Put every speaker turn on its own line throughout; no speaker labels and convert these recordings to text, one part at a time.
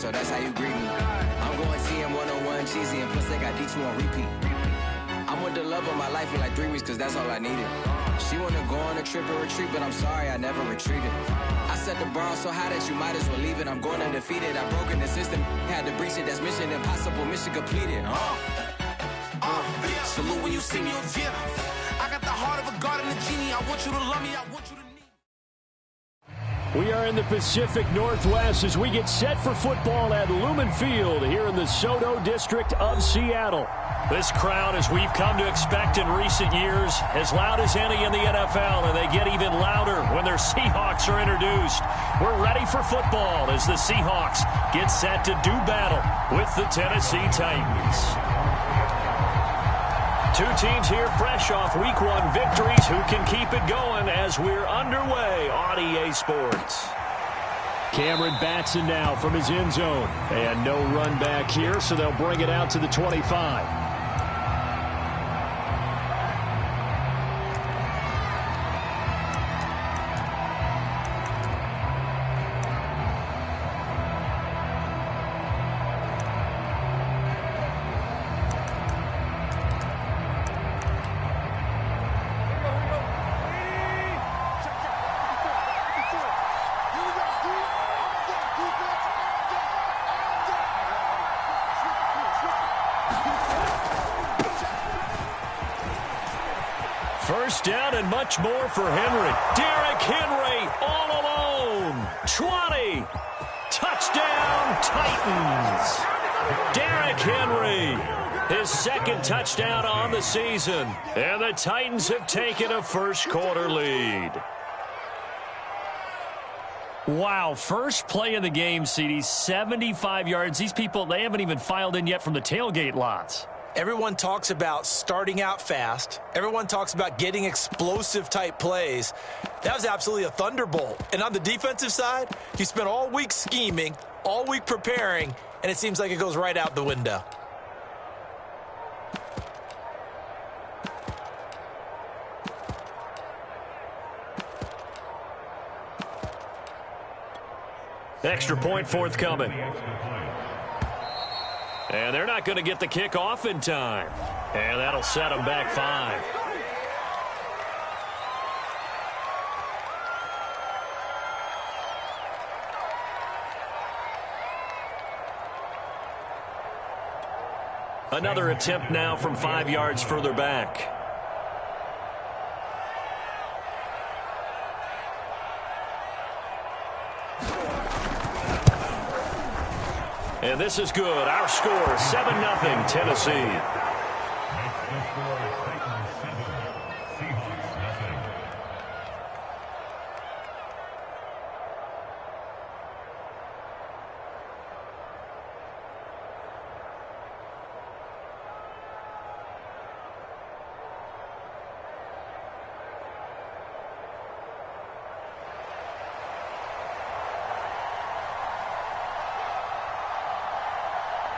so that's how you greet me. I'm going TM 101 cheesy, and plus they got D2 on repeat. I'm with the love of my life for like 3 weeks, cause that's all I needed. She wanna go on a trip and retreat, but I'm sorry, I never retreated. I set the bar so high that you might as well leave it. I'm going undefeated, I've broken the system, had to breach it, that's mission impossible, mission completed.
Salute when you see me, yeah. I got the heart of a god and a genie. I want you to love me, I want you to need.
We are in the Pacific Northwest as we get set for football at Lumen Field here in the SoDo district of Seattle. This crowd, as we've come to expect in recent years, as loud as any in the NFL, and they get even louder when their Seahawks are introduced. We're ready for football as the Seahawks get set to do battle with the Tennessee Titans. Two teams here fresh off Week 1 victories. Who can keep it going as we're underway on EA Sports? Cameron Batson now from his end zone. And no run back here, so they'll bring it out to the 25. First down and much more for Henry. Derrick Henry all alone. 20. Touchdown, Titans. Derrick Henry, his second touchdown on the season. And the Titans have taken a first-quarter lead. Wow, first play of the game, CD, 75 yards. These people, they haven't even filed in yet from the tailgate lots.
Everyone talks about starting out fast. Everyone talks about getting explosive-type plays. That was absolutely a thunderbolt. And on the defensive side, you spent all week scheming, all week preparing, and it seems like it goes right out the window.
Extra point forthcoming. And they're not going to get the kick off in time. And that'll set them back 5. Another attempt now from 5 yards further back. And this is good. Our score, 7-0 Tennessee.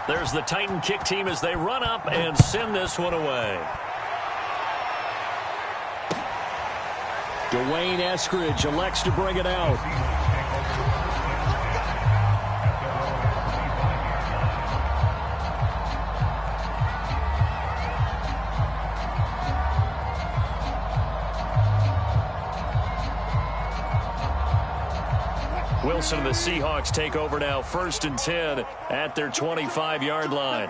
There's the Titan kick team as they run up and send this one away. Dwayne Eskridge elects to bring it out. Wilson and the Seahawks take over now, 1st and 10 at their 25-yard line.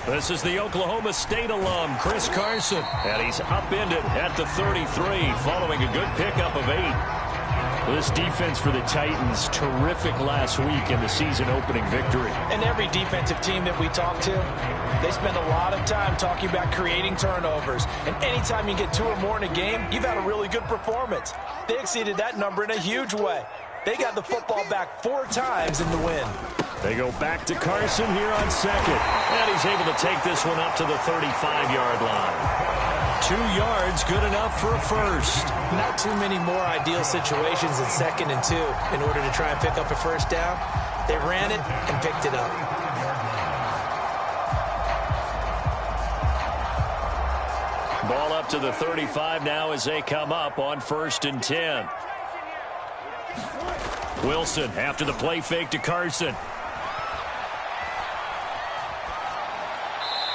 This is the Oklahoma State alum, Chris Carson, and he's upended at the 33 following a good pickup of 8. This defense for the Titans, terrific last week in the season-opening victory.
And every defensive team that we talk to, they spend a lot of time talking about creating turnovers. And anytime you get 2 or more in a game, you've had a really good performance. They exceeded that number in a huge way. They got the football back 4 times in the win.
They go back to Carson here on 2nd. And he's able to take this one up to the 35-yard line. 2 yards, good enough for a first.
Not too many more ideal situations in 2nd and 2 in order to try and pick up a first down. They ran it and picked it up.
Ball up to the 35 now as they come up on 1st and 10. Wilson after the play fake to Carson.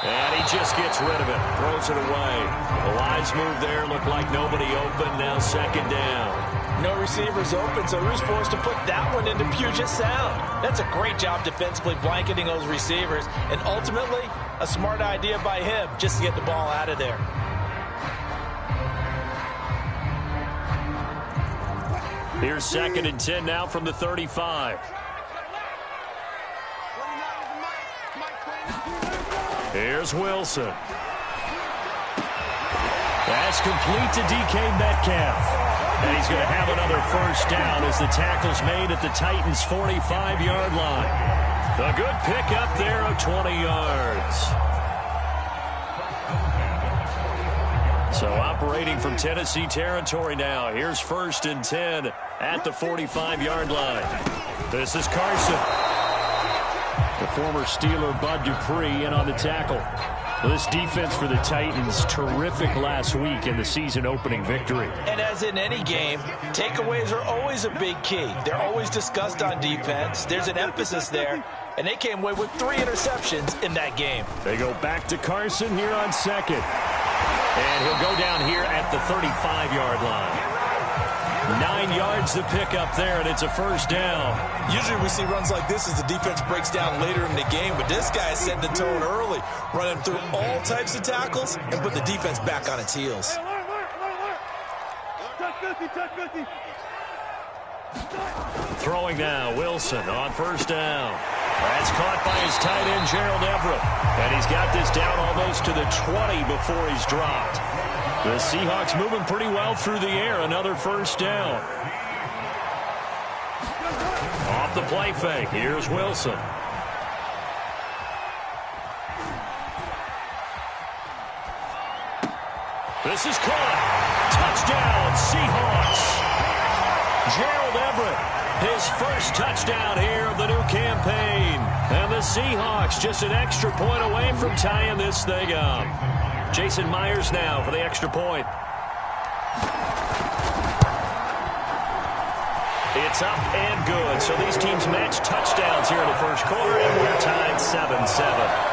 And he just gets rid of it. Throws it away. The wise move there. Looked like nobody open. Now 2nd down.
No receivers open, so he was forced to put that one into Puget Sound. That's a great job defensively blanketing those receivers. And ultimately, a smart idea by him just to get the ball out of there.
Here's 2nd and 10 now from the 35. Here's Wilson. That's complete to DK Metcalf. And he's going to have another 1st down as the tackle's made at the Titans' 45-yard line. A good pickup there of 20 yards. So operating from Tennessee territory now. Here's 1st and 10 at the 45-yard line. This is Carson. The former Steeler Bud Dupree in on the tackle. This defense for the Titans, terrific last week in the season-opening victory.
And as in any game, takeaways are always a big key. They're always discussed on defense. There's an emphasis there, and they came away with 3 interceptions in that game.
They go back to Carson here on 2nd. And he'll go down here at the 35-yard line. 9 yards to pick up there, and it's a 1st down.
Usually we see runs like this as the defense breaks down later in the game, but this guy set the tone early, running through all types of tackles and put the defense back on its heels.
Throwing now, Wilson on 1st down. That's caught by his tight end, Gerald Everett. And he's got this down almost to the 20 before he's dropped. The Seahawks moving pretty well through the air. Another 1st down. Off the play fake. Here's Wilson. This is caught. Touchdown, Seahawks. Gerald Everett, his 1st touchdown here of the new campaign. And the Seahawks just an extra point away from tying this thing up. Jason Myers now for the extra point. It's up and good. So these teams match touchdowns here in the 1st quarter, and we're tied 7-7.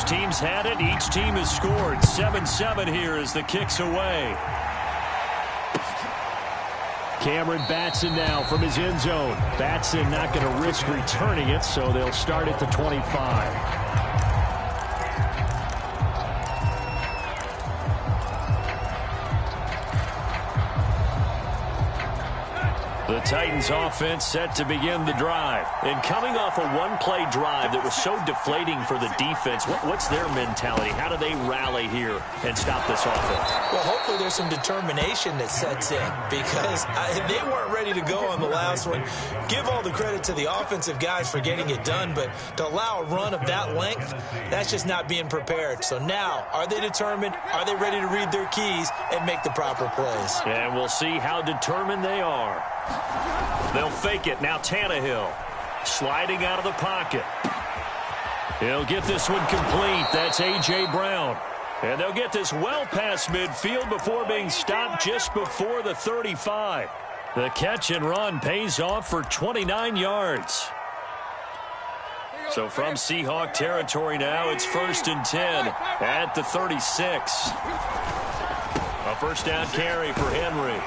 Team's had it. Each team has scored. 7-7 here as the kick's away. Cameron Batson now from his end zone. Batson not going to risk returning it, so they'll start at the 25. The Titans offense set to begin the drive. And coming off a one-play drive that was so deflating for the defense, what's their mentality? How do they rally here and stop this offense?
Well, hopefully there's some determination that sets in because they weren't ready to go on the last one. Give all the credit to the offensive guys for getting it done, but to allow a run of that length, that's just not being prepared. So now, are they determined? Are they ready to read their keys and make the proper plays?
And we'll see how determined they are. They'll fake it. Now Tannehill sliding out of the pocket. He'll get this one complete. That's A.J. Brown. And they'll get this well past midfield before being stopped just before the 35. The catch and run pays off for 29 yards. So from Seahawk territory now, it's 1st and 10 at the 36. A 1st down carry for Henry.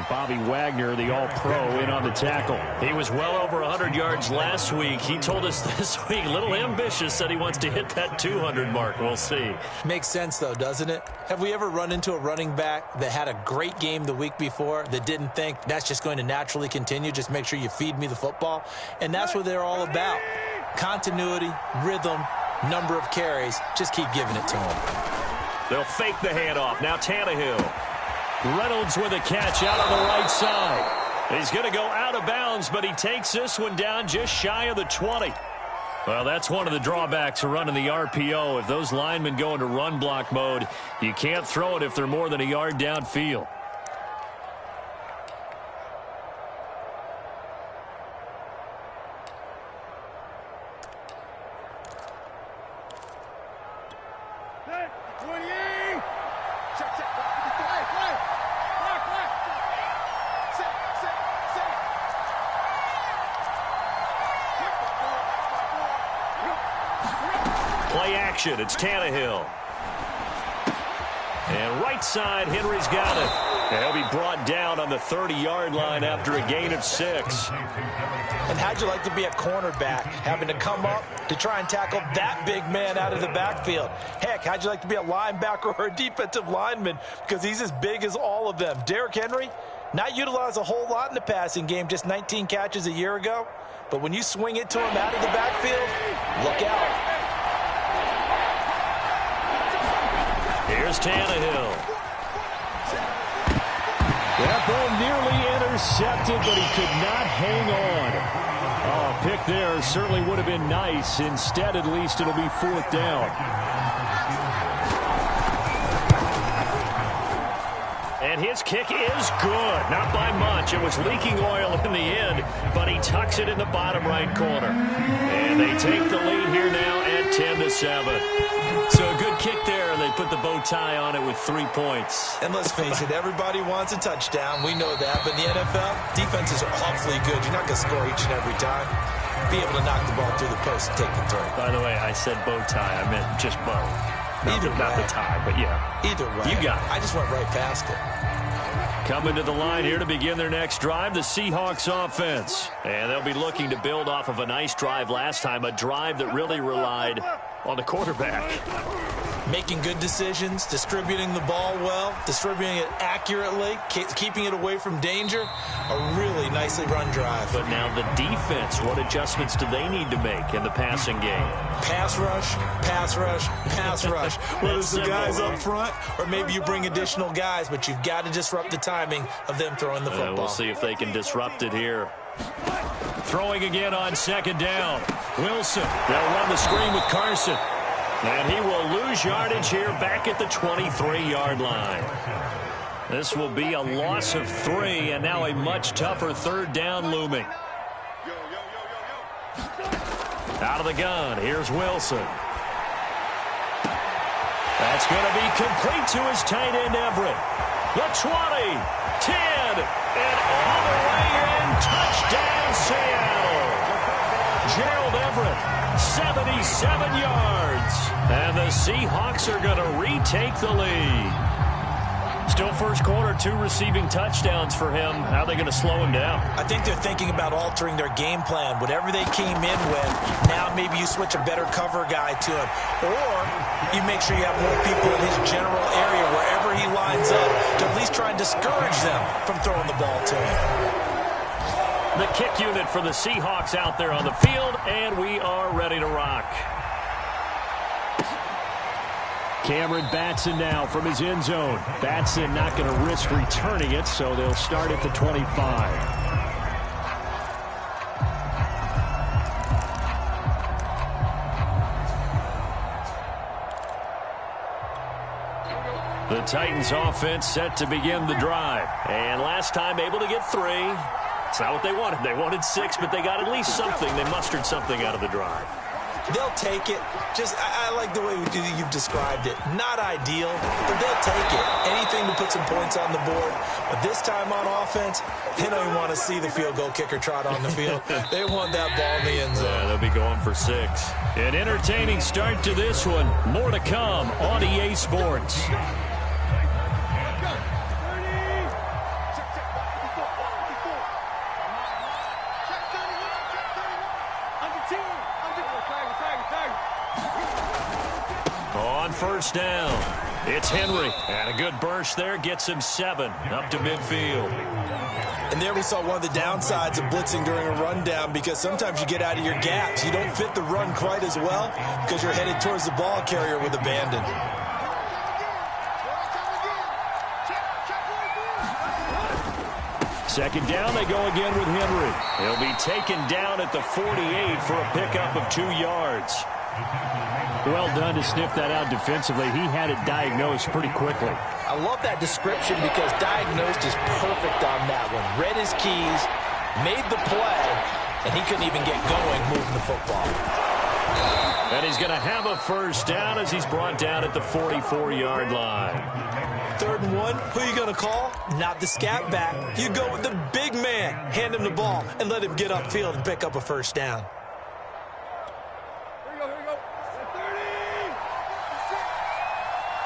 Bobby Wagner, the All-Pro, in on the tackle. He was well over 100 yards last week. He told us this week, a little ambitious, said he wants to hit that 200 mark. We'll see.
Makes sense, though, doesn't it? Have we ever run into a running back that had a great game the week before that didn't think that's just going to naturally continue? Just make sure you feed me the football. And that's what they're all about. Continuity, rhythm, number of carries. Just keep giving it to them.
They'll fake the handoff. Now Tannehill. Reynolds with a catch out on the right side. He's going to go out of bounds, but he takes this one down just shy of the 20. Well, that's one of the drawbacks of running the RPO. If those linemen go into run block mode, you can't throw it if they're more than a yard downfield. Play action. It's Tannehill. And right side, Henry's got it. And he'll be brought down on the 30-yard line after a gain of 6.
And how'd you like to be a cornerback, having to come up to try and tackle that big man out of the backfield? Heck, how'd you like to be a linebacker or a defensive lineman, because he's as big as all of them? Derrick Henry, not utilized a whole lot in the passing game, just 19 catches a year ago. But when you swing it to him out of the backfield, look out.
Here's Tannehill. That ball nearly intercepted, but he could not hang on. Oh, a pick there certainly would have been nice. Instead, at least, it'll be 4th down. And his kick is good. Not by much. It was leaking oil in the end, but he tucks it in the bottom right corner. And they take the lead here now at 10-7. So a good kick there. They put the bow tie on it with 3 points.
And let's face it, everybody wants a touchdown. We know that. But in the NFL, defenses are awfully good. You're not going to score each and every time. Be able to knock the ball through the post and take the throw.
By the way, I said bow tie. I meant just bow. Not the tie, but yeah.
Either way.
You got it.
I just went right past it.
Coming to the line here to begin their next drive, the Seahawks offense. And they'll be looking to build off of a nice drive last time, a drive that really relied on the quarterback.
Making good decisions, distributing the ball well, distributing it accurately, keeping it away from danger. A really nicely run drive.
But now the defense, what adjustments do they need to make in the passing game?
Pass rush, pass rush, pass rush. Whether it's the guys up front or maybe you bring additional guys, but you've got to disrupt the timing of them throwing the football.
We'll see if they can disrupt it here. Throwing again on 2nd down. Wilson, they'll run the screen with Carson. And he will lose yardage here back at the 23-yard line. This will be a loss of 3, and now a much tougher 3rd down looming. Out of the gun, here's Wilson. That's going to be complete to his tight end, Everett. The 20, 10, and all the way in. Touchdown, Seattle. Gerald Everett, 77 yards. And the Seahawks are going to retake the lead. Still first quarter, 2 receiving touchdowns for him. How are they going to slow him down?
I think they're thinking about altering their game plan. Whatever they came in with, now maybe you switch a better cover guy to him. Or you make sure you have more people in his general area wherever he lines up to at least try and discourage them from throwing the ball to him.
The kick unit for the Seahawks out there on the field, and we are ready to rock. Cameron Batson now from his end zone. Batson not going to risk returning it, so they'll start at the 25. The Titans offense set to begin the drive. And last time able to get 3. It's not what they wanted. They wanted 6, but they got at least something. They mustered something out of the drive.
They'll take it. I like the way you've described it. Not ideal, but they'll take it. Anything to put some points on the board. But this time on offense, they don't even want to see the field goal kicker trot on the field. They want that ball in the end zone.
Yeah, they'll be going for 6. An entertaining start to this one. More to come on EA Sports. On first down, it's Henry. And a good burst there gets him 7 up to midfield.
And there we saw one of the downsides of blitzing during a rundown, because sometimes you get out of your gaps. You don't fit the run quite as well because you're headed towards the ball carrier with abandon.
Second down, they go again with Henry. He'll be taken down at the 48 for a pickup of 2 yards. Well done to sniff that out defensively. He had it diagnosed pretty quickly.
I love that description because diagnosed is perfect on that one. Read his keys, made the play, and he couldn't even get going moving the football.
And he's going to have a first down as he's brought down at the 44-yard line.
3rd and 1, who are you going to call? Not the scat back. You go with the big man. Hand him the ball and let him get upfield and pick up a first down.
Here we go. 30.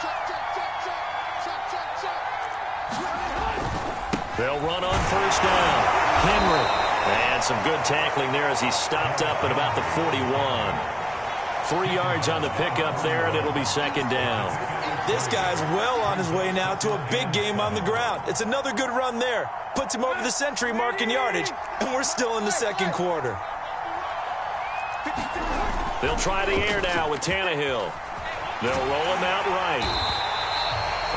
Check.
They'll run on first down. Henry. And some good tackling there as he stopped up at about the 41. 3 yards on the pickup there, and it'll be second down.
This guy's well on his way now to a big game on the ground. It's another good run there. Puts him over the century mark in yardage, and we're still in the second quarter.
They'll try the air now with Tannehill. They'll roll him out right.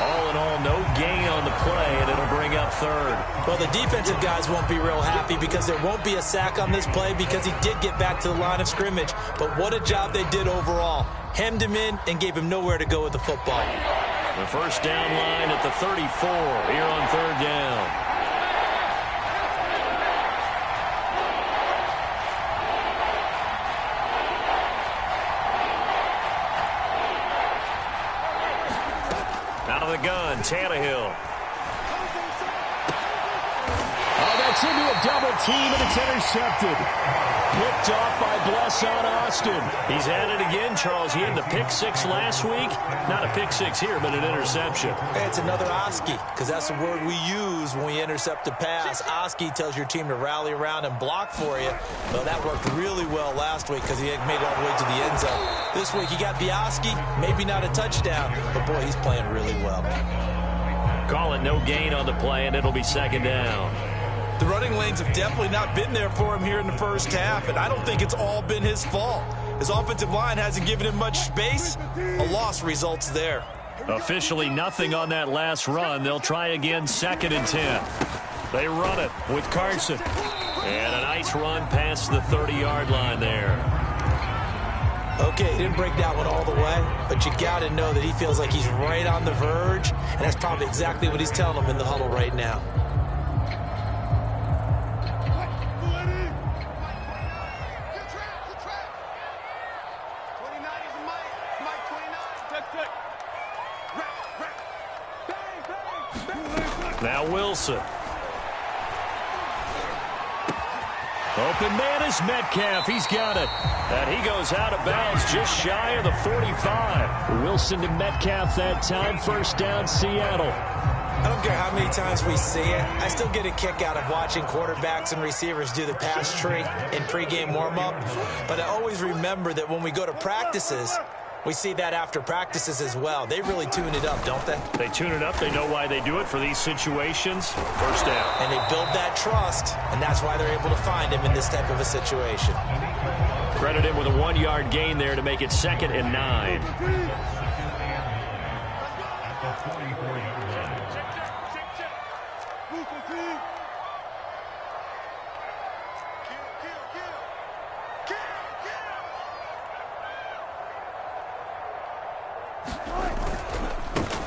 All in all, no gain on the play, and it'll bring up 3rd.
Well, the defensive guys won't be real happy because there won't be a sack on this play because he did get back to the line of scrimmage. But what a job they did overall. Hemmed him in and gave him nowhere to go with the football.
The first down line at the 34 here on 3rd down. Out of the gun, Tannehill. Oh, that's into a double team, and it's intercepted. Picked off by Blesson Austin. He's at it again, Charles. He had the pick 6 last week. Not a pick 6 here, but an interception.
Hey, it's another Oski, because that's the word we use when we intercept a pass. Oski tells your team to rally around and block for you. Well, that worked really well last week because he made it all the way to the end zone. This week, he got the Oski, maybe not a touchdown, but boy, he's playing really well.
Call it no gain on the play, and it'll be second down.
The running lanes have definitely not been there for him here in the first half, and I don't think it's all been his fault. His offensive line hasn't given him much space. A loss results there.
Officially nothing on that last run. They'll try again, 2nd and 10. They run it with Carson. And a nice run past the 30-yard line there.
Okay, he didn't break that one all the way, but you got to know that he feels like he's right on the verge, and that's probably exactly what he's telling them in the huddle right now.
Now Wilson. Open man is Metcalf. He's got it. And he goes out of bounds just shy of the 45. Wilson to Metcalf that time. First down, Seattle.
I don't care how many times we see it. I still get a kick out of watching quarterbacks and receivers do the pass tree in pregame warm-up. But I always remember that when we go to practices, we see that after practices as well. They really tune it up, don't they?
They tune it up. They know why they do it for these situations. First down.
And they build that trust, and that's why they're able to find him in this type of a situation.
Credit him with a 1-yard gain there to make it 2nd and 9.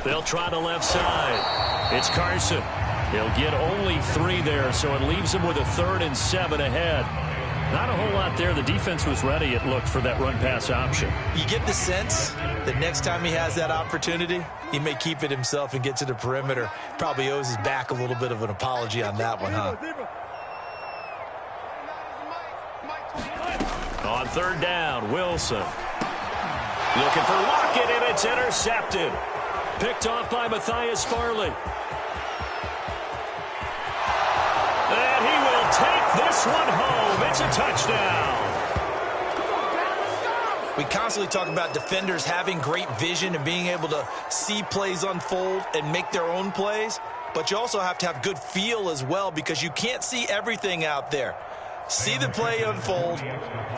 They'll try the left side. It's Carson. He'll get only 3 there, so it leaves him with a 3rd and 7 ahead. Not a whole lot there. The defense was ready, it looked, for that run-pass option.
You get the sense that next time he has that opportunity, he may keep it himself and get to the perimeter. Probably owes his back a little bit of an apology on that one, huh?
On 3rd down, Wilson. Looking for Lockett, and it's intercepted. Picked off by Matthias Farley. And he will take this one home. It's a touchdown.
We constantly talk about defenders having great vision and being able to see plays unfold and make their own plays. But you also have to have good feel as well because you can't see everything out there. See the play unfold,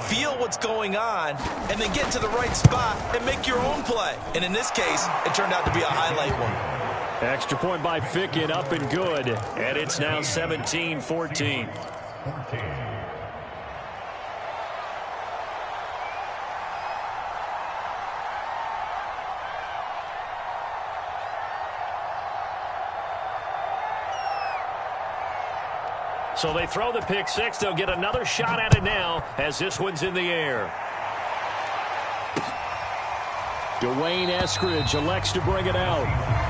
feel what's going on, and then get to the right spot and make your own play. And in this case, it turned out to be a highlight one.
Extra point by Fickett, up and good. And it's now 17-14. So they throw the pick six. They'll get another shot at it now as this one's in the air. Dwayne Eskridge elects to bring it out.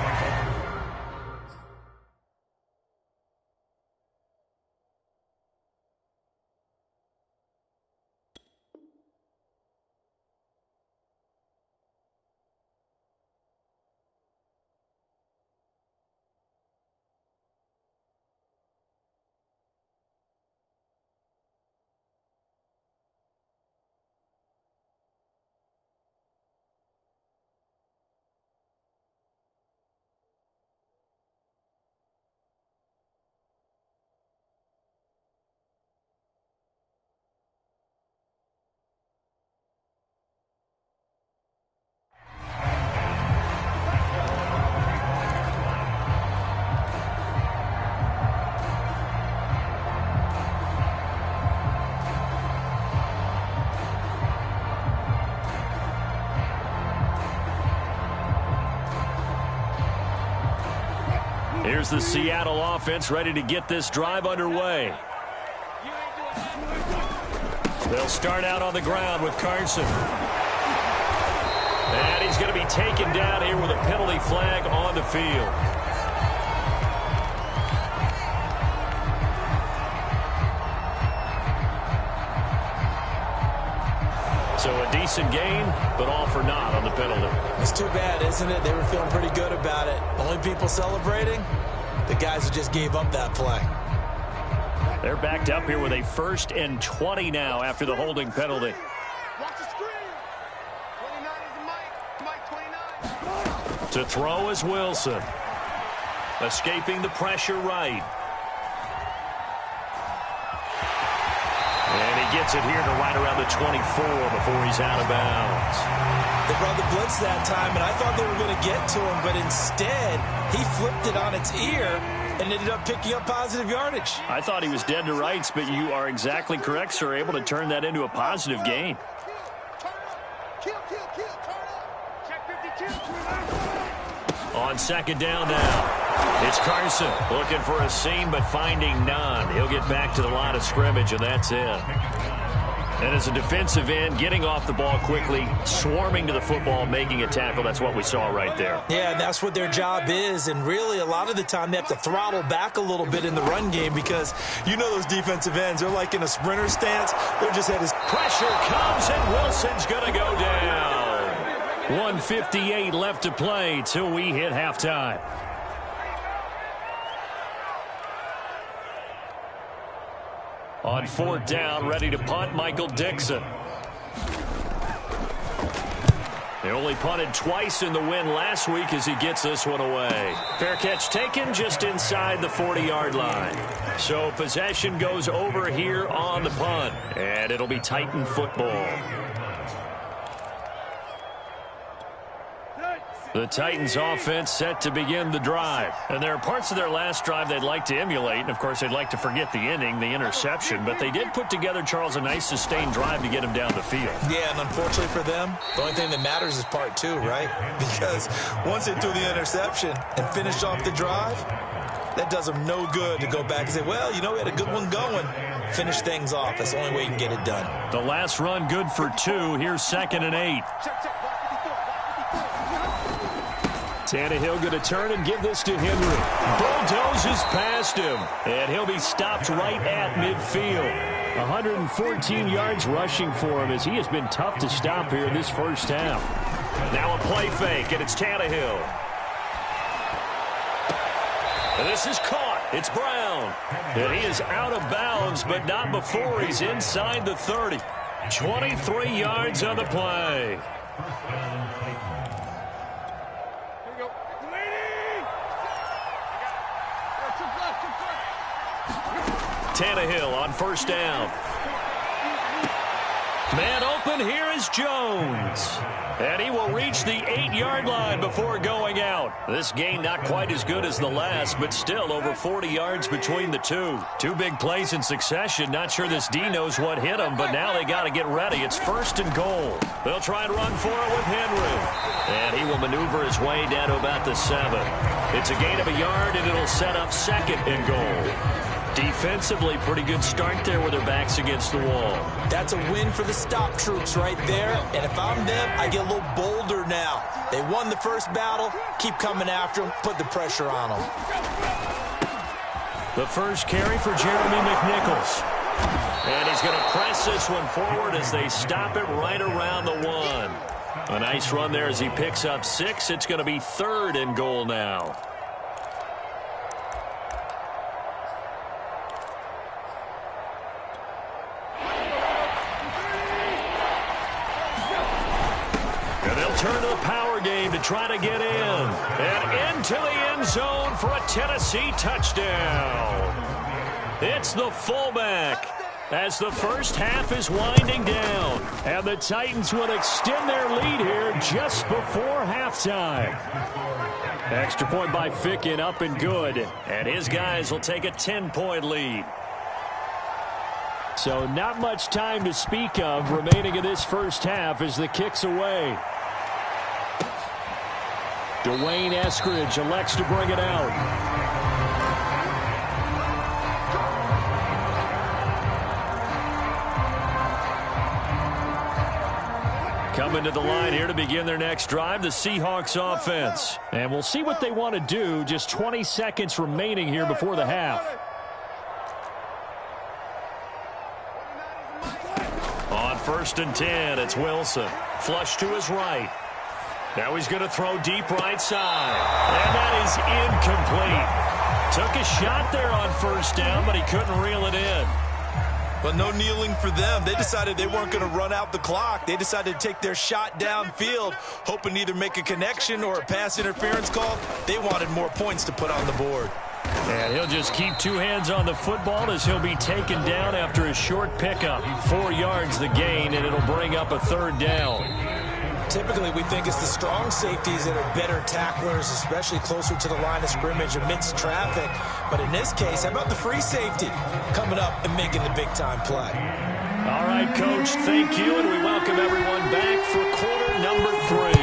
Here's the Seattle offense ready to get this drive underway. They'll start out on the ground with Carson. And he's going to be taken down here with a penalty flag on the field. So a decent gain, but all for naught on the penalty.
It's too bad, isn't it? They were feeling pretty good about it. Only people celebrating, the guys who just gave up that play.
They're backed up here with a 1st and 20 now after the holding penalty.
Watch the screen. 29 is the Mike 29.
To throw is Wilson. Escaping the pressure right. And he gets it here to right around the 24 before he's out of bounds.
They brought the blitz that time, and I thought they were going to get to him, but instead, he flipped it on its ear and ended up picking up positive yardage.
I thought he was dead to rights, but you are exactly correct, sir. Able to turn that into a positive gain.
Kill, turn up. Check 52.
On 2nd down now. It's Carson looking for a seam, but finding none. He'll get back to the line of scrimmage, and that's it. And as a defensive end, getting off the ball quickly, swarming to the football, making a tackle, that's what we saw right there.
Yeah, that's what their job is, and really a lot of the time they have to throttle back a little bit in the run game because you know those defensive ends, they're like in a sprinter stance. They're just at his
pressure comes, and Wilson's going to go down. 1:58 left to play till we hit halftime. On 4th down, ready to punt, Michael Dixon. They only punted twice in the win last week as he gets this one away. Fair catch taken just inside the 40-yard line. So possession goes over here on the punt, and it'll be Titan football. The Titans offense set to begin the drive. And there are parts of their last drive they'd like to emulate. And, of course, they'd like to forget the inning, the interception. But they did put together, Charles, a nice sustained drive to get him down the field.
Yeah, and unfortunately for them, the only thing that matters is part 2, right? Because once they threw the interception and finished off the drive, that does them no good to go back and say, well, you know, we had a good one going. Finish things off. That's the only way you can get it done.
The last run good for 2. Here's 2nd and 8. Tannehill going to turn and give this to Henry. Bulldozes past him, and he'll be stopped right at midfield. 114 yards rushing for him as he has been tough to stop here in this first half. Now a play fake, and it's Tannehill. And this is caught. It's Brown. And he is out of bounds, but not before he's inside the 30. 23 yards on the play. Tannehill on 1st down. Man open, here is Jones. And he will reach the 8-yard line before going out. This game not quite as good as the last, but still over 40 yards between the two. Two big plays in succession. Not sure this D knows what hit him, but now they got to get ready. It's 1st and goal. They'll try and run for it with Henry. And he will maneuver his way down to about the 7. It's a gain of a yard, and it'll set up 2nd and goal. Defensively, pretty good start there with their backs against the wall.
That's a win for the stop troops right there. And if I'm them, I get a little bolder now. They won the first battle. Keep coming after them. Put the pressure on them.
The first carry for Jeremy McNichols. And he's going to press this one forward as they stop it right around the 1. A nice run there as he picks up 6. It's going to be 3rd and goal now. Turn to the power game to try to get in. And into the end zone for a Tennessee touchdown. It's the fullback as the first half is winding down. And the Titans will extend their lead here just before halftime. Extra point by Ficken, up and good. And his guys will take a 10-point lead. So not much time to speak of remaining in this first half as the kick's away. Dwayne Eskridge elects to bring it out. Coming to the line here to begin their next drive, the Seahawks offense. And we'll see what they want to do. Just 20 seconds remaining here before the half. On 1st and 10, it's Wilson. Flush to his right. Now he's going to throw deep right side. And that is incomplete. Took a shot there on 1st down, but he couldn't reel it in.
But no kneeling for them. They decided they weren't going to run out the clock. They decided to take their shot downfield, hoping to either make a connection or a pass interference call. They wanted more points to put on the board.
And he'll just keep 2 hands on the football as he'll be taken down after a short pickup. 4 yards the gain, and it'll bring up a 3rd down.
Typically, we think it's the strong safeties that are better tacklers, especially closer to the line of scrimmage amidst traffic. But in this case, how about the free safety coming up and making the big-time play?
All right, Coach, thank you, and we welcome everyone back for quarter number 3.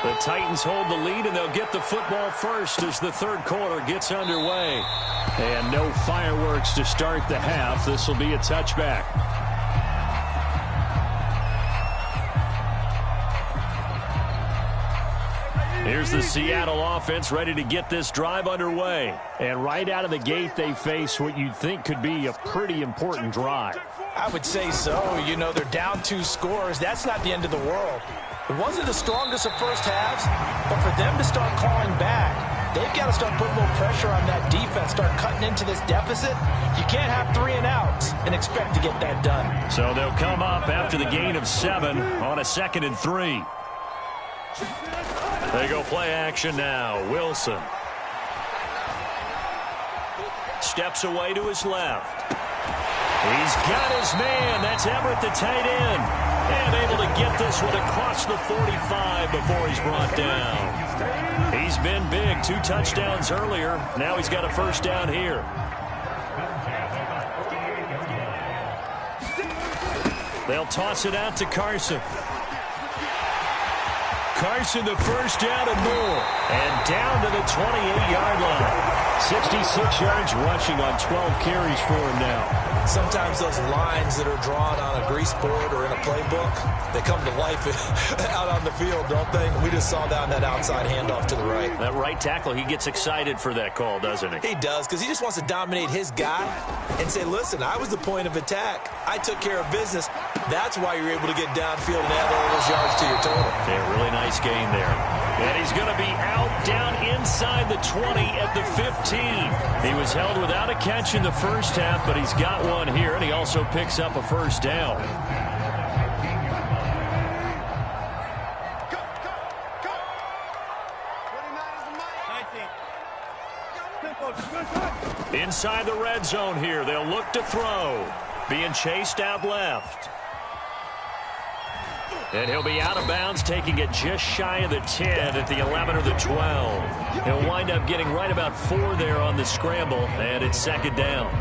The Titans hold the lead, and they'll get the football first as the 3rd quarter gets underway. And no fireworks to start the half. This will be a touchback. Here's the Seattle offense ready to get this drive underway. And right out of the gate, they face what you'd think could be a pretty important drive.
I would say so. You know, they're down 2 scores. That's not the end of the world. It wasn't the strongest of first halves, but for them to start calling back, they've got to start putting a little pressure on that defense, start cutting into this deficit. You can't have 3 and outs and expect to get that done.
So they'll come up after the gain of 7 on a 2nd and 3. They go play action now. Wilson steps away to his left. He's got his man. That's Everett, the tight end. And able to get this one across the 45 before he's brought down. He's been big. 2 touchdowns earlier. Now he's got a 1st down here. They'll toss it out to Carson. Carson, the 1st down and more. And down to the 28-yard line. 66 yards rushing on 12 carries for him now.
Sometimes those lines that are drawn on a grease board or in a playbook, they come to life out on the field, don't they? We just saw that on that outside handoff to the right.
That right tackle, he gets excited for that call, doesn't he?
He does, because he just wants to dominate his guy and say, listen, I was the point of attack. I took care of business. That's why you're able to get downfield and add all those yards to your total.
Yeah, really nice gain there. And he's going to be out down inside the 20 at the 15. He was held without a catch in the first half, but he's got one here, and he also picks up a 1st down. Inside the red zone here, they'll look to throw. Being chased out left. And he'll be out of bounds, taking it just shy of the 10 at the 11 or the 12. He'll wind up getting right about 4 there on the scramble, and it's second down.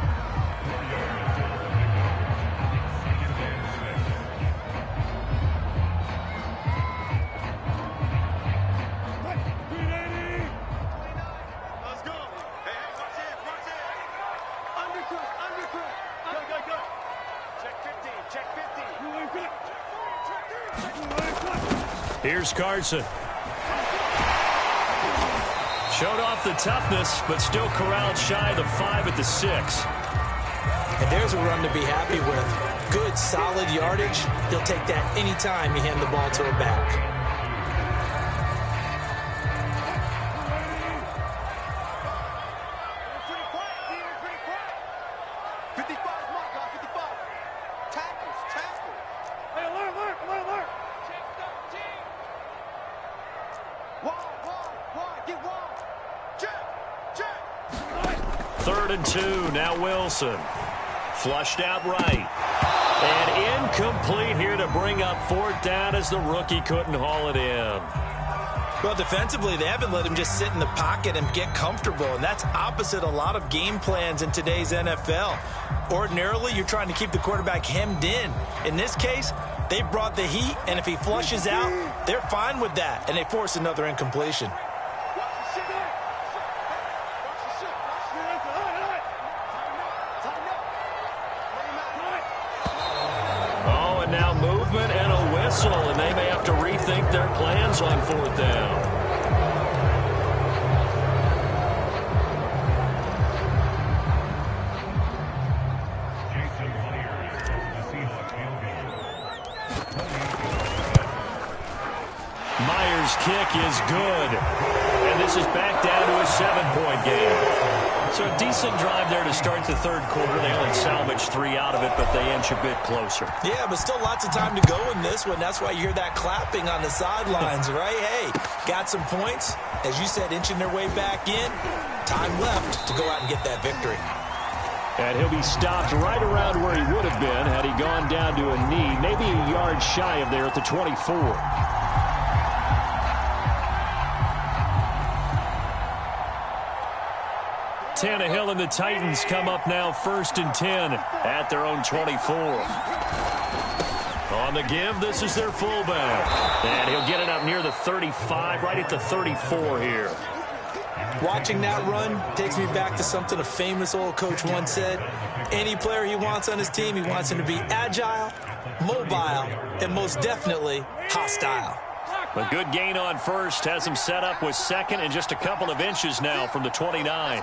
Here's Carson. Showed off the toughness, but still corralled shy of the 5 at the 6.
And there's a run to be happy with. Good, solid yardage. He'll take that anytime you hand the ball to a back.
Third and 2, now Wilson. Flushed out right. And incomplete here to bring up 4th down as the rookie couldn't haul it in.
Well, defensively, they haven't let him just sit in the pocket and get comfortable, and that's opposite a lot of game plans in today's NFL. Ordinarily, you're trying to keep the quarterback hemmed in. In this case, they brought the heat, and if he flushes out, they're fine with that, and they force another incompletion.
Oh, and now movement and a whistle, and they may have to rethink their plans on 4th down. Myers' kick is good. And this is back down to a 7-point game. So a decent drive there to start the third quarter. They only salvaged 3 out of it, but they inch a bit closer.
Yeah, but still lots of time to go in this one. That's why you hear that clapping on the sidelines, right? Hey, got some points. As you said, inching their way back in. Time left to go out and get that victory.
And he'll be stopped right around where he would have been had he gone down to a knee, maybe a yard shy of there at the 24. Tannehill and the Titans come up now 1st and 10 at their own 24. On the give, this is their fullback. And he'll get it up near the 35, right at the 34 here.
Watching that run takes me back to something a famous old coach once said. Any player he wants on his team, he wants him to be agile, mobile, and most definitely hostile.
A good gain on first has him set up with second and just a couple of inches now from the 29.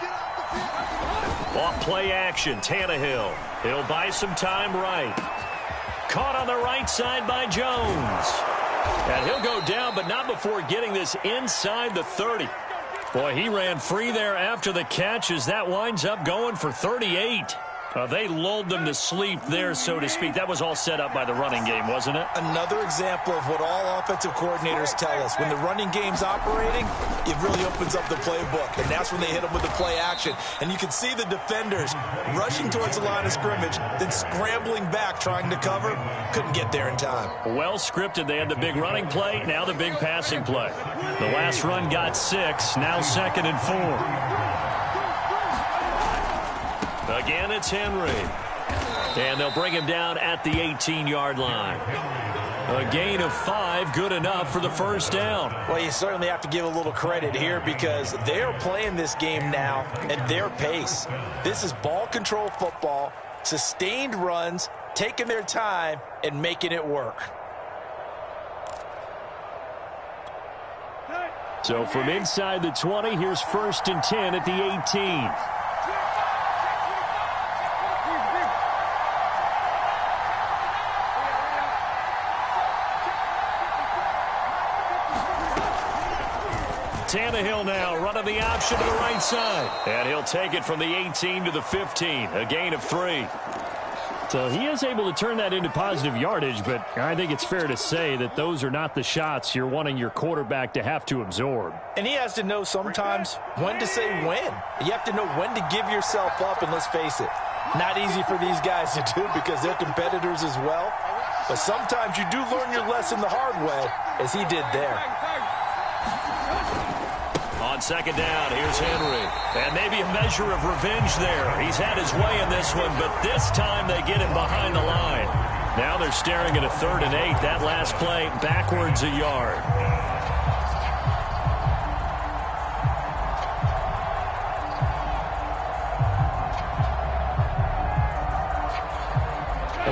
Off play action, Tannehill. He'll buy some time right. Caught on the right side by Jones. And he'll go down, but not before getting this inside the 30. Boy, he ran free there after the catch as that winds up going for 38. They lulled them to sleep there, so to speak. That was all set up by the running game, wasn't it?
Another example of what all offensive coordinators tell us. When the running game's operating, it really opens up the playbook, and that's when they hit them with the play action. And you can see the defenders rushing towards the line of scrimmage, then scrambling back, trying to cover. Couldn't get there in time.
Well scripted. They had the big running play, now the big passing play. The last run got 6, now 2nd and 4. Again, it's Henry. And they'll bring him down at the 18-yard line. A gain of 5, good enough for the first down.
Well, you certainly have to give a little credit here because they're playing this game now at their pace. This is ball control football, sustained runs, taking their time, and making it work.
So from inside the 20, here's 1st and 10 at the 18. Tannehill now running the option to the right side. And he'll take it from the 18 to the 15. A gain of 3. So he is able to turn that into positive yardage, but I think it's fair to say that those are not the shots you're wanting your quarterback to have to absorb.
And he has to know sometimes when to say when. You have to know when to give yourself up, and let's face it, not easy for these guys to do because they're competitors as well. but sometimes you do learn your lesson the hard way, as he did there.
On second down, here's Henry. And maybe a measure of revenge there. He's had his way in this one, but this time they get him behind the line. Now they're staring at a 3rd and 8. That last play, backwards a yard.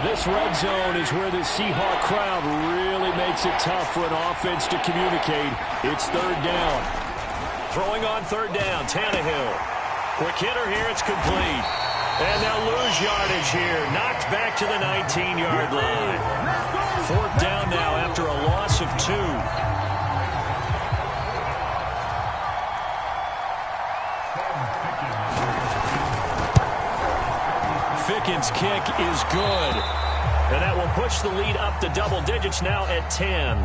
This red zone is where the Seahawk crowd really makes it tough for an offense to communicate. It's 3rd down. Throwing on 3rd down, Tannehill. Quick hitter here, it's complete. And they'll lose yardage here. Knocked back to the 19-yard line. 4th down now after a loss of 2. Ficken's kick is good. And that will push the lead up to double digits now at 10.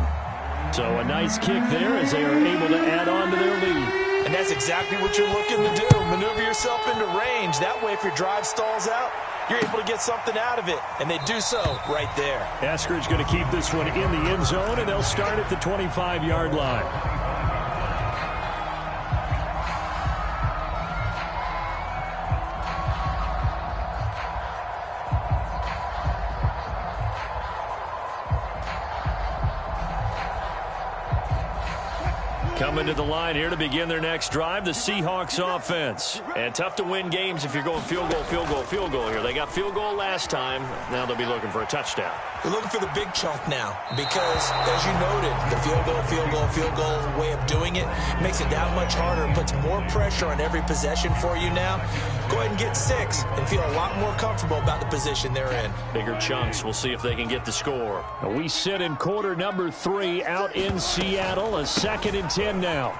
So a nice kick there as they are able to add on to their lead.
And that's exactly what you're looking to do. Maneuver yourself into range. That way, if your drive stalls out, you're able to get something out of it. And they do so right there.
Eskridge going to keep this one in the end zone, and they'll start at the 25-yard line. Coming to the line here to begin their next drive, the Seahawks offense. And tough to win games if you're going field goal, field goal, field goal here. They got field goal last time. Now they'll be looking for a touchdown.
They're looking for the big chunk now because, as you noted, the field goal, field goal, field goal way of doing it makes it that much harder and puts more pressure on every possession for you now. Go ahead and get 6 and feel a lot more comfortable about the position they're in.
Bigger chunks. We'll see if they can get the score. We sit in quarter number 3 out in Seattle. A 2nd and 10 now.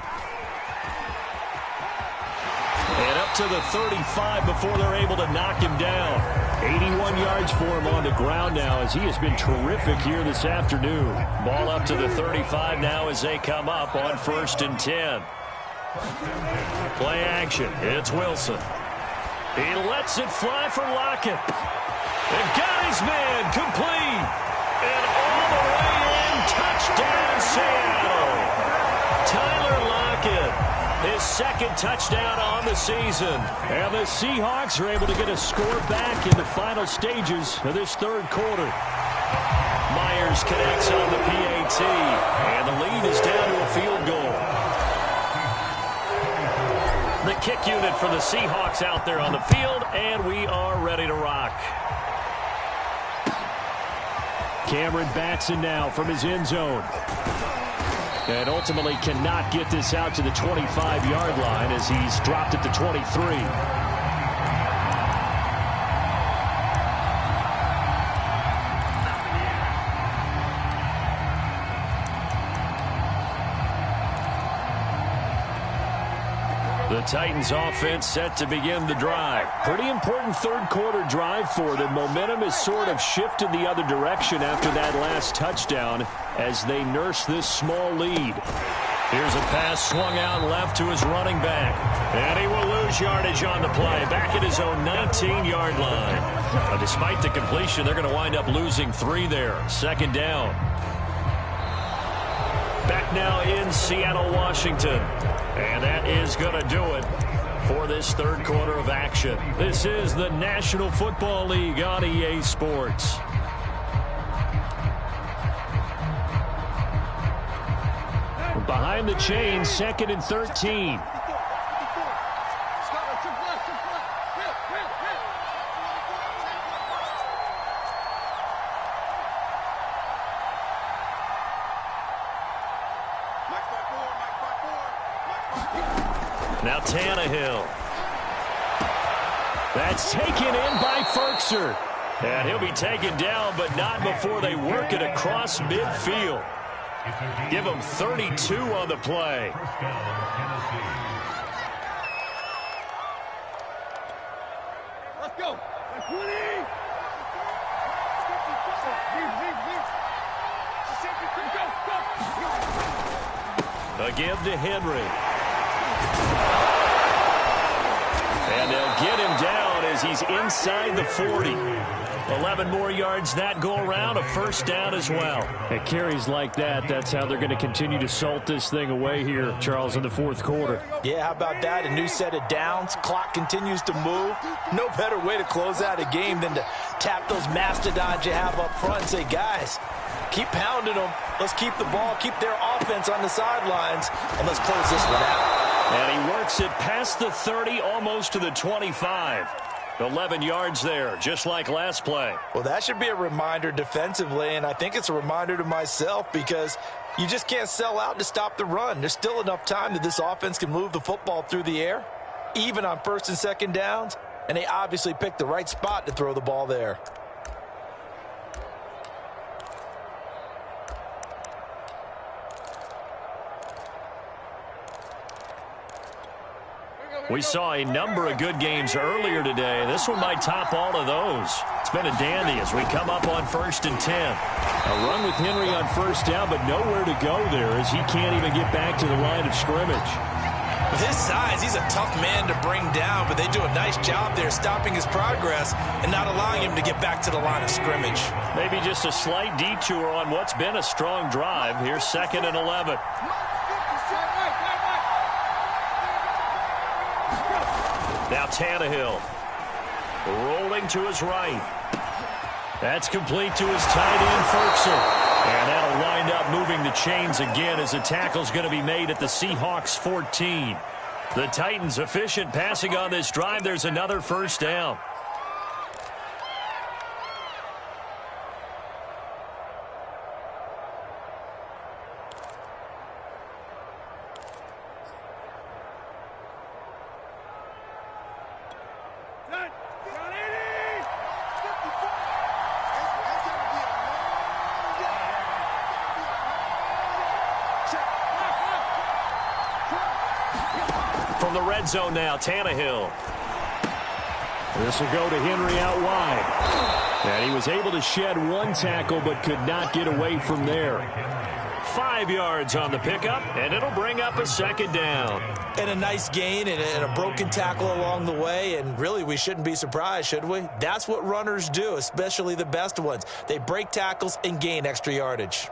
And up to the 35 before they're able to knock him down. 81 yards for him on the ground now as he has been terrific here this afternoon. Ball up to the 35 now as they come up on 1st and 10. Play action. It's Wilson. He lets it fly for Lockett. And got his man complete. And all the way in. Touchdown, Seattle. Tyler Lockett. His 2nd touchdown on the season. And the Seahawks are able to get a score back in the final stages of this 3rd quarter. Myers connects on the PAT. And the lead is down to a field goal. The kick unit for the Seahawks out there on the field. And we are ready to rock. Cameron Batson now from his end zone. And ultimately cannot get this out to the 25-yard line as he's dropped at the 23. The Titans offense set to begin the drive. Pretty important 3rd quarter drive for them. Momentum has sort of shifted the other direction after that last touchdown as they nurse this small lead. Here's a pass swung out left to his running back. And he will lose yardage on the play. Back at his own 19-yard line. Despite the completion, they're going to wind up losing 3 there. 2nd down. Back now in Seattle, Washington. And that is going to do it for this 3rd quarter of action. This is the National Football League on EA Sports. Behind the chain, 2nd and 13. Now Tannehill. That's taken in by Ferkser. And he'll be taken down, but not before they work it across midfield. Give him 32 on the play.
Let's go.
A give to Henry. And they'll get him down as as he's inside the 40. 11 more yards that go around, a first down as well.
At carries like that, that's how they're going to continue to salt this thing away here, Charles, in the fourth quarter.
Yeah, how about that? A new set of downs. Clock continues to move. No better way to close out a game than to tap those mastodons you have up front and say, guys, keep pounding them. Let's keep the ball, keep their offense on the sidelines, and let's close this one out.
And he works it past the 30, almost to the 25. 11 yards there, just like last play.
Well, that should be a reminder defensively, and I think it's a reminder to myself because you just can't sell out to stop the run. There's still enough time that this offense can move the football through the air, even on first and second downs, and they obviously picked the right spot to throw the ball there.
We saw a number of good games earlier today. This one might top all of those. It's been a dandy as we come up on 1st and 10.
A run with Henry on first down, but nowhere to go there as he can't even get back to the line of scrimmage.
With his size, he's a tough man to bring down, but they do a nice job there stopping his progress and not allowing him to get back to the line of scrimmage.
Maybe just a slight detour on what's been a strong drive. Here's 2nd and 11. Now Tannehill rolling to his right. That's complete to his tight end, Ferguson. And that'll wind up moving the chains again as the tackle's going to be made at the Seahawks 14. The Titans efficient passing on this drive. There's another first down. From the red zone now, Tannehill.
This will go to Henry out wide. And he was able to shed one tackle but could not get away from there.
5 yards on the pickup, and it'll bring up a second down.
And a nice gain and a broken tackle along the way, and really we shouldn't be surprised, should we? That's what runners do, especially the best ones. They break tackles and gain extra yardage.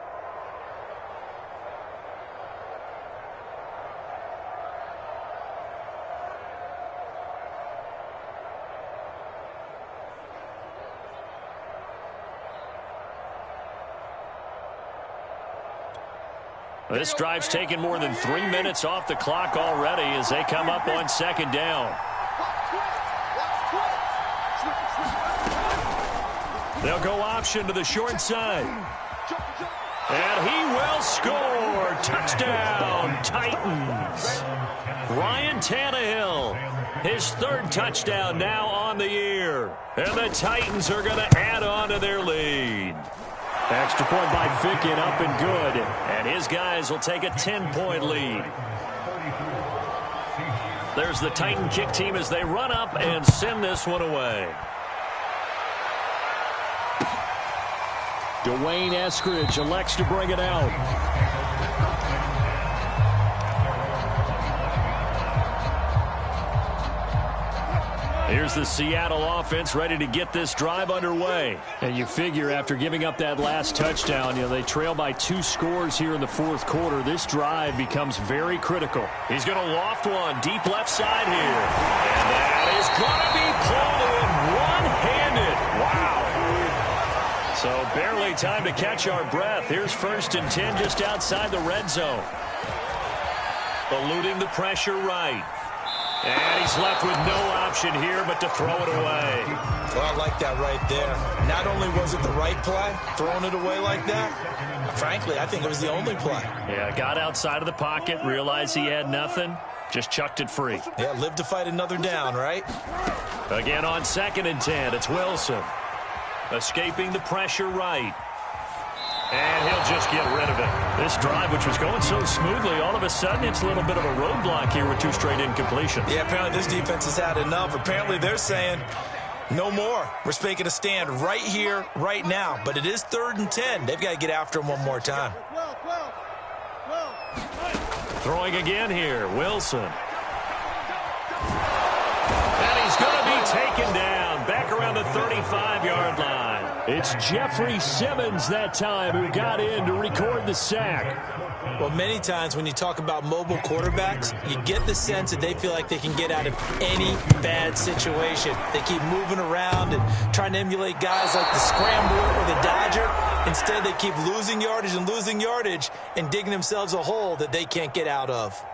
This drive's taken more than 3 minutes off the clock already as they come up on second down. They'll go option to the short side. And he will score. Touchdown, Titans. Ryan Tannehill, his 3rd touchdown now on the year. And the Titans are going to add on to their lead.
Extra point by Ficken, up and good.
And his guys will take a 10-point lead. There's the Titan kick team as they run up and send this one away.
Dwayne Eskridge elects to bring it out.
Here's the Seattle offense ready to get this drive underway.
And you figure after giving up that last touchdown, they trail by 2 scores here in the fourth quarter. This drive becomes very critical.
He's going to loft one deep left side here. And that is going to be pulled in one-handed. Wow. So barely time to catch our breath. Here's 1st and 10 just outside the red zone. Eluding the pressure right. And he's left with no option here but to throw it away.
Well, I like that right there. Not only was it the right play, throwing it away like that, frankly, I think it was the only play.
Yeah, got outside of the pocket, realized he had nothing, just chucked it free.
Yeah, live to fight another down, right?
Again on 2nd and 10, it's Wilson. Escaping the pressure right. And he'll just get rid of it. This drive, which was going so smoothly, all of a sudden it's a little bit of a roadblock here with 2 straight incompletions.
Yeah, apparently this defense has had enough. Apparently they're saying, no more. We're making a stand right here, right now. But it is 3rd and 10. They've got to get after him one more time.
Throwing again here, Wilson. And he's going to be taken down. sideline. It's Jeffrey Simmons that time who got in to record the sack.
Well, many times when you talk about mobile quarterbacks, you get the sense that they feel like they can get out of any bad situation. They keep moving around and trying to emulate guys like the Scrambler or the Dodger. Instead, they keep losing yardage and digging themselves a hole that they can't get out of.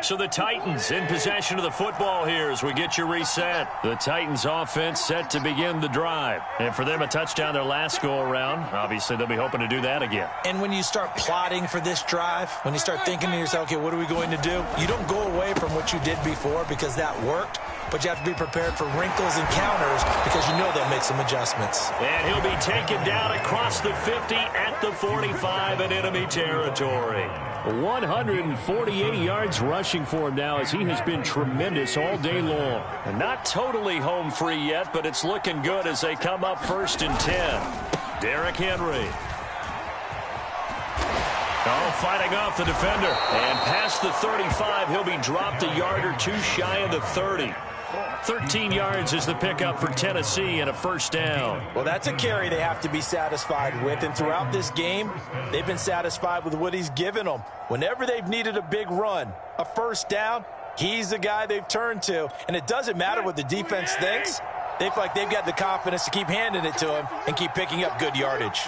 So the Titans in possession of the football here as we get you reset. The Titans offense set to begin the drive. And for them, a touchdown their last go-around. Obviously, they'll be hoping to do that again.
And when you start plotting for this drive, when you start thinking to yourself, okay, what are we going to do? You don't go away from what you did before because that worked, but you have to be prepared for wrinkles and counters because you know they'll make some adjustments.
And he'll be taken down across the 50 at the 45 in enemy territory. 148 yards rushing for him now as he has been tremendous all day long. And not totally home free yet, but it's looking good as they come up 1st and 10. Derrick Henry. Oh, fighting off the defender. And past the 35, he'll be dropped a yard or two shy of the 30. 13 yards is the pickup for Tennessee and a 1st down.
Well, that's a carry they have to be satisfied with. And throughout this game, they've been satisfied with what he's given them. Whenever they've needed a big run, a 1st down, he's the guy they've turned to. And it doesn't matter what the defense thinks. They feel like they've got the confidence to keep handing it to him and keep picking up good yardage.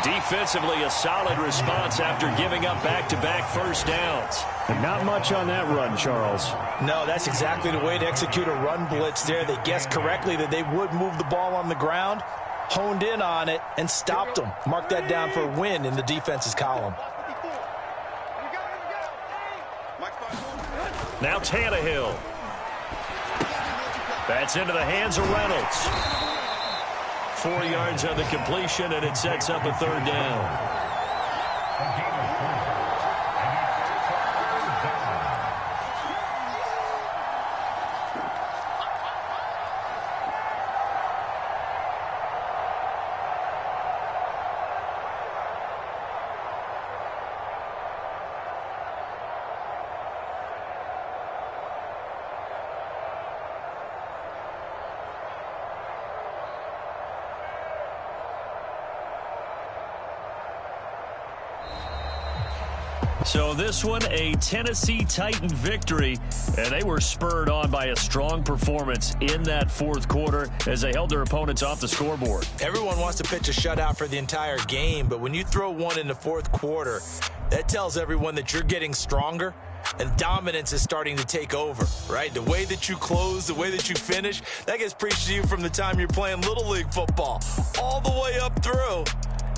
Defensively, a solid response after giving up back-to-back 1st downs.
And not much on that run, Charles.
No, that's exactly the way to execute a run blitz there. They guessed correctly that they would move the ball on the ground, honed in on it, and stopped them. Mark that down for a win in the defense's column.
Now Tannehill. That's into the hands of Reynolds. 4 yards on the completion, and it sets up a 3rd down. So this one, a Tennessee Titan victory, and they were spurred on by a strong performance in that 4th quarter as they held their opponents off the scoreboard.
Everyone wants to pitch a shutout for the entire game, but when you throw one in the 4th quarter, that tells everyone that you're getting stronger and dominance is starting to take over, right? The way that you close, the way that you finish, that gets preached to you from the time you're playing Little League football all the way up through.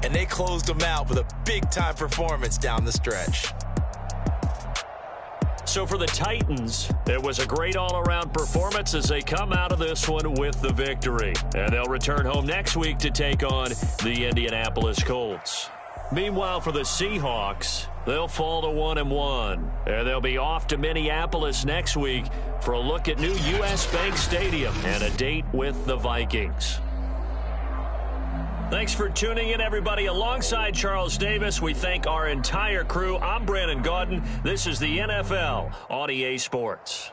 And they closed them out with a big-time performance down the stretch.
So for the Titans, it was a great all-around performance as they come out of this one with the victory. And they'll return home next week to take on the Indianapolis Colts. Meanwhile, for the Seahawks, they'll fall to 1-1. And they'll be off to Minneapolis next week for a look at new U.S. Bank Stadium and a date with the Vikings. Thanks for tuning in, everybody. Alongside Charles Davis, we thank our entire crew. I'm Brandon Gaudin. This is the NFL on EA Sports.